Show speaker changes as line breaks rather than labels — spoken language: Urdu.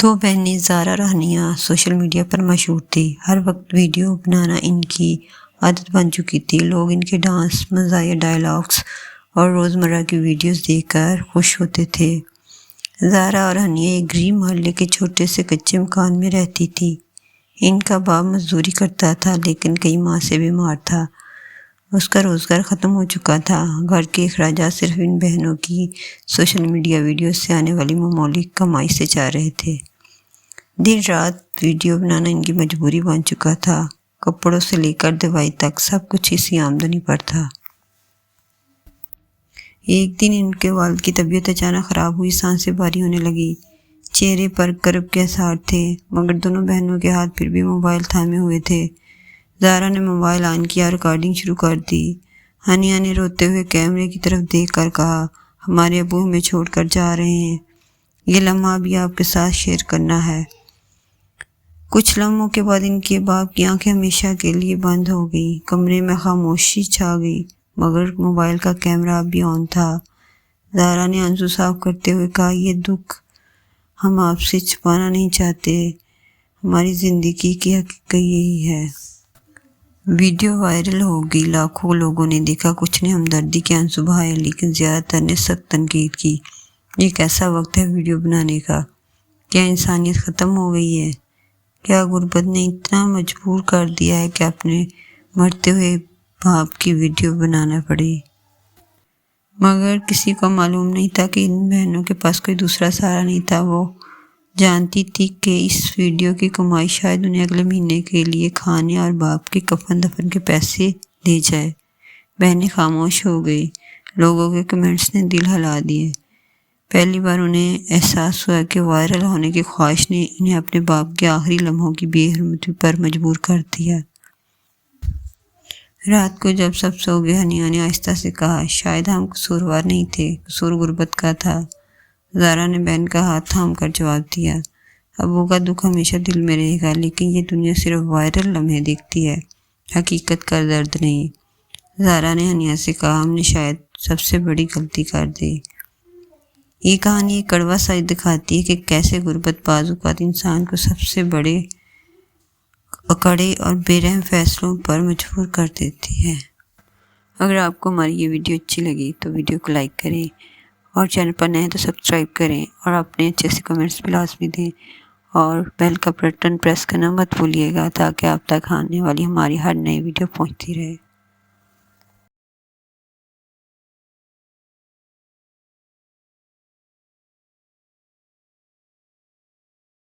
دو بہنیں زارا اور ہنیہ سوشل میڈیا پر مشہور تھی۔ ہر وقت ویڈیو بنانا ان کی عادت بن چکی تھی۔ لوگ ان کے ڈانس، مزاحیہ ڈائلاگس اور روزمرہ کی ویڈیوز دیکھ کر خوش ہوتے تھے۔ زارا اور ہنیہ ایک غریب محلے کے چھوٹے سے کچے مکان میں رہتی تھی۔ ان کا باپ مزدوری کرتا تھا لیکن کئی ماہ سے بیمار تھا۔ اس کا روزگار ختم ہو چکا تھا۔ گھر کے اخراجات صرف ان بہنوں کی سوشل میڈیا ویڈیوز سے آنے والی معمولی کمائی سے چل رہے تھے۔ دن رات ویڈیو بنانا ان کی مجبوری بن چکا تھا۔ کپڑوں سے لے کر دوائی تک سب کچھ اسی آمدنی پر تھا۔ ایک دن ان کے والد کی طبیعت اچانک خراب ہوئی، سانسیں بھاری ہونے لگی، چہرے پر کرب کے آثار تھے، مگر دونوں بہنوں کے ہاتھ پھر بھی موبائل تھامے ہوئے تھے۔ زارا نے موبائل آن کیا، ریکارڈنگ شروع کر دی۔ ہنیہ نے روتے ہوئے کیمرے کی طرف دیکھ کر کہا، ہمارے ابو ہمیں چھوڑ کر جا رہے ہیں، یہ لمحہ بھی آپ کے ساتھ شیئر کرنا ہے۔ کچھ لمحوں کے بعد ان کے باپ کی آنکھیں ہمیشہ کے لیے بند ہو گئیں۔ کمرے میں خاموشی چھا گئی، مگر موبائل کا کیمرہ اب بھی آن تھا۔ زارا نے آنسو صاف کرتے ہوئے کہا، یہ دکھ ہم آپ سے چھپانا نہیں چاہتے، ہماری زندگی کی حقیقت یہی ہے۔ ویڈیو وائرل ہو گئی، لاکھوں لوگوں نے دیکھا، کچھ نے ہمدردی کے آنسو بہائے لیکن زیادہ تر نے سخت تنقید کی۔ یہ کیسا وقت ہے ویڈیو بنانے کا؟ کیا انسانیت ختم ہو گئی ہے؟ کیا غربت نے اتنا مجبور کر دیا ہے کہ اپنے مرتے ہوئے باپ کی ویڈیو بنانا پڑے؟ مگر کسی کو معلوم نہیں تھا کہ ان بہنوں کے پاس کوئی دوسرا سہارا نہیں تھا۔ وہ جانتی تھی کہ اس ویڈیو کی کمائی شاید انہیں اگلے مہینے کے لیے کھانے اور باپ کے کفن دفن کے پیسے دے جائے۔ بہنیں خاموش ہو گئی۔ لوگوں کے کمنٹس نے دل ہلا دیے۔ پہلی بار انہیں احساس ہوا کہ وائرل ہونے کی خواہش نے انہیں اپنے باپ کے آخری لمحوں کی بے حرمتی پر مجبور کر دیا۔ رات کو جب سب سو گئے، ہنیہ نے آہستہ سے کہا، شاید ہم قصوروار نہیں تھے، قصور غربت کا تھا۔ زارا نے بہن کا ہاتھ تھام کر جواب دیا، ابو کا دکھ ہمیشہ دل میں رہے گا، لیکن یہ دنیا صرف وائرل لمحے دیکھتی ہے، حقیقت کا درد نہیں۔ زارا نے ہنیہ سے کہا، ہم نے شاید سب سے بڑی غلطی کر دی۔ یہ کہانی ایک کڑوا سچ دکھاتی ہے کہ کیسے غربت بعض اوقات انسان کو سب سے بڑے کڑے اور بے رحم فیصلوں پر مجبور کر دیتی ہے۔ اگر آپ کو ہماری یہ ویڈیو اچھی لگی تو ویڈیو کو لائک کریں، اور چینل پر نئے ہیں تو سبسکرائب کریں، اور اپنے اچھے سے کمنٹس بھی لازمی دیں، اور بیل کا بٹن پریس کرنا مت بھولیے گا تاکہ آپ تک آنے والی ہماری ہر نئی ویڈیو پہنچتی رہے۔